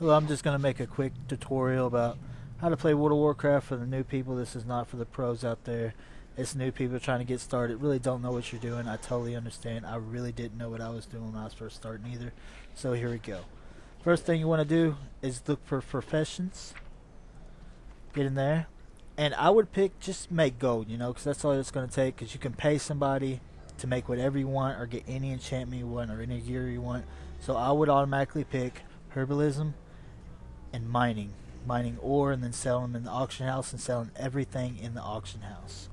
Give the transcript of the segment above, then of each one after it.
Well, I'm just going to make a quick tutorial about how to play World of Warcraft for the new people. This is not for the pros out there. It's new people trying to get started. Really don't know what you're doing. I totally understand. I really didn't know what I was doing when I was first starting either. So here we go. First thing you want to do is look for professions. Get in there. And I would pick just make gold, because that's all it's going to take. Because you can pay somebody to make whatever you want or get any enchantment you want or any gear you want. So I would automatically pick herbalism and mining ore and then selling them in the auction house and selling everything in the auction house.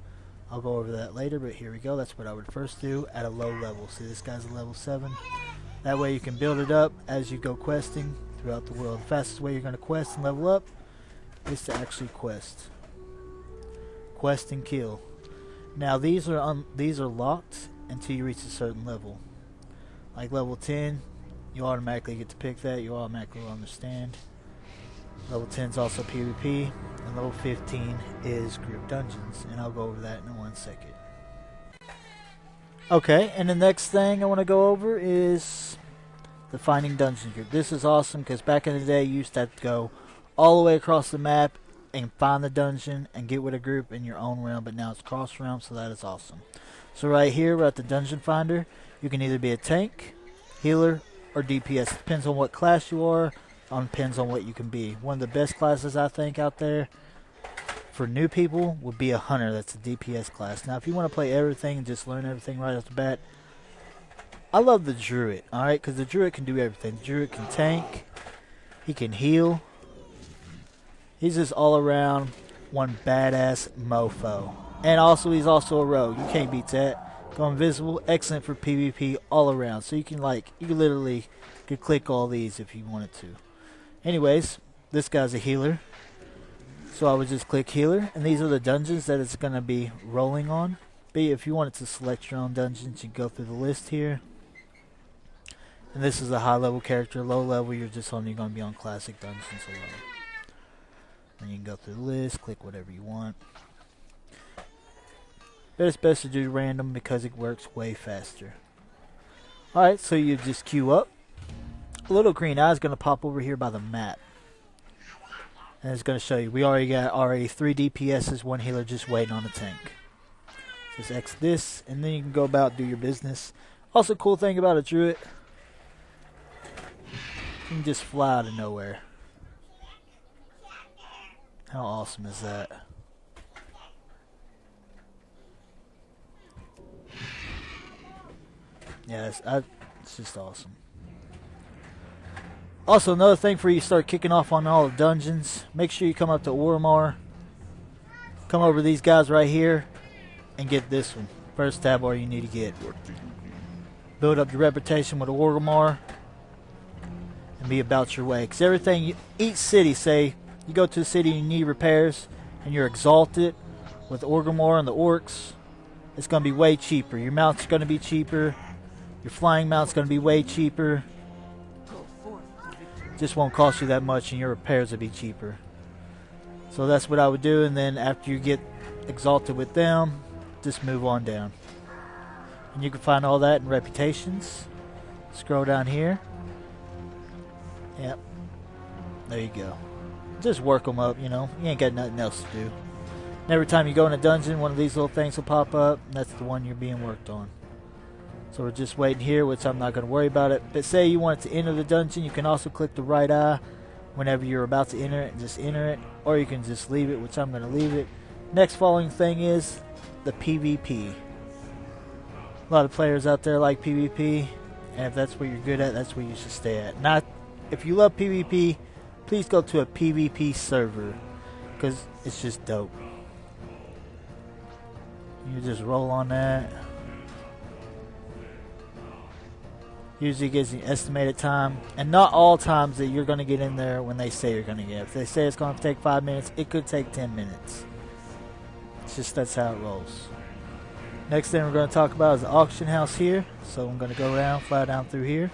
I'll go over that later, but here we go. That's what I would first do at a low level. See, this guy's a level 7. That way you can build it up as you go questing throughout the world. The fastest way you're going to quest and level up is to actually quest. Quest and kill. Now these are locked until you reach a certain level. Like level 10, you automatically get to pick that. You automatically will understand. Level 10 is also PvP, and level 15 is group dungeons, and I'll go over that in 1 second. Okay, and the next thing I want to go over is the finding dungeon group. This is awesome because back in the day you used to have to go all the way across the map and find the dungeon and get with a group in your own realm, but now it's cross realm, so that is awesome. So right here we're at the dungeon finder. You can either be a tank, healer, or DPS. It depends on what class you are. Depends on what you can be. One of the best classes I think out there for new people would be a hunter. That's a DPS class. Now if you want to play everything and just learn everything right off the bat, I love the druid, alright, because the druid can do everything. The druid can tank, he can heal, he's just all around one badass mofo. And also he's also a rogue. You can't beat that. Go invisible, excellent for PvP all around. So you can literally could click all these if you wanted to. Anyways, this guy's a healer, so I would just click healer, and these are the dungeons that it's going to be rolling on. But if you wanted to select your own dungeons, you go through the list here. And this is a high level character. Low level, you're just only going to be on classic dungeons alone. And you can go through the list, click whatever you want. But it's best to do random because it works way faster. Alright, so you just queue up. A little green eye is going to pop over here by the map. And it's going to show you we already got 3 DPSs, 1 healer just waiting on a tank. Just X this, and then you can go about do your business. Also, cool thing about a druid, you can just fly out of nowhere. How awesome is that? Yeah, it's just awesome. Also, another thing for you start kicking off on all the dungeons, make sure you come up to Oromar, come over to these guys right here, and get this one. First tab bar you need to get. Build up your reputation with Oromar, and be about your way. Because everything, each city, say, you go to a city and you need repairs, and you're exalted with Orgrimmar and the orcs, it's going to be way cheaper. Your mount's going to be cheaper, your flying mount's going to be way cheaper. Just won't cost you that much, and your repairs will be cheaper. So that's what I would do, and then after you get exalted with them, just move on down. And you can find all that in reputations. Scroll down here. Yep. There you go. Just work them up, You ain't got nothing else to do. And every time you go in a dungeon, one of these little things will pop up, and that's the one you're being worked on. So we're just waiting here, which I'm not going to worry about it. But say you want to enter the dungeon, you can also click the right eye whenever you're about to enter it and just enter it. Or you can just leave it, which I'm going to leave it. Next following thing is the PvP. A lot of players out there like PvP. And if that's what you're good at, that's where you should stay at. If you love PvP, please go to a PvP server. Because it's just dope. You just roll on that. Usually gives you an estimated time, and not all times that you're going to get in there when they say you're going to get. If they say it's going to take 5 minutes, it could take 10 minutes. It's just that's how it rolls. Next thing we're going to talk about is the auction house here. So I'm going to go down, fly down through here.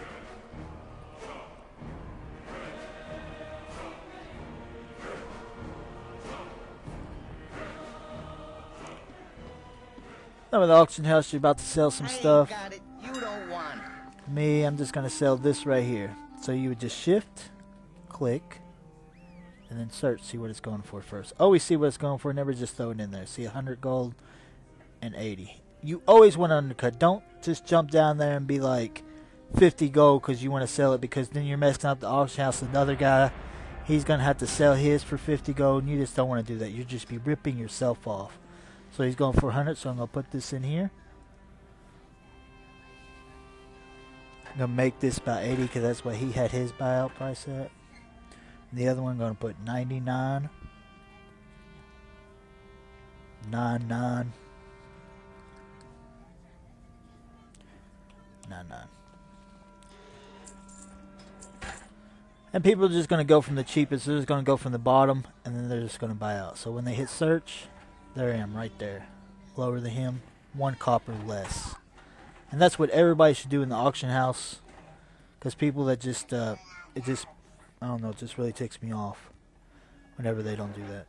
Now with the auction house, you're about to sell some stuff. You don't want it. Me, I'm just going to sell this right here. So you would just shift, click, and then search, see what it's going for first. Always see what it's going for, never just throw it in there. See 100 gold and 80. You always want to undercut. Don't just jump down there and be like 50 gold because you want to sell it, because then you're messing up the auction house. Another guy, he's going to have to sell his for 50 gold, and you just don't want to do that. You'll just be ripping yourself off. So he's going for 100, so I'm going to put this in here. I'm going to make this about 80 because that's what he had his buyout price at. And the other one I'm going to put 99. 99. 99. And people are just going to go from the cheapest. They're just going to go from the bottom, and then they're just going to buy out. So when they hit search, there I am right there. Lower than him. 1 copper less. And that's what everybody should do in the auction house. Because people that just, I don't know, it just really ticks me off whenever they don't do that.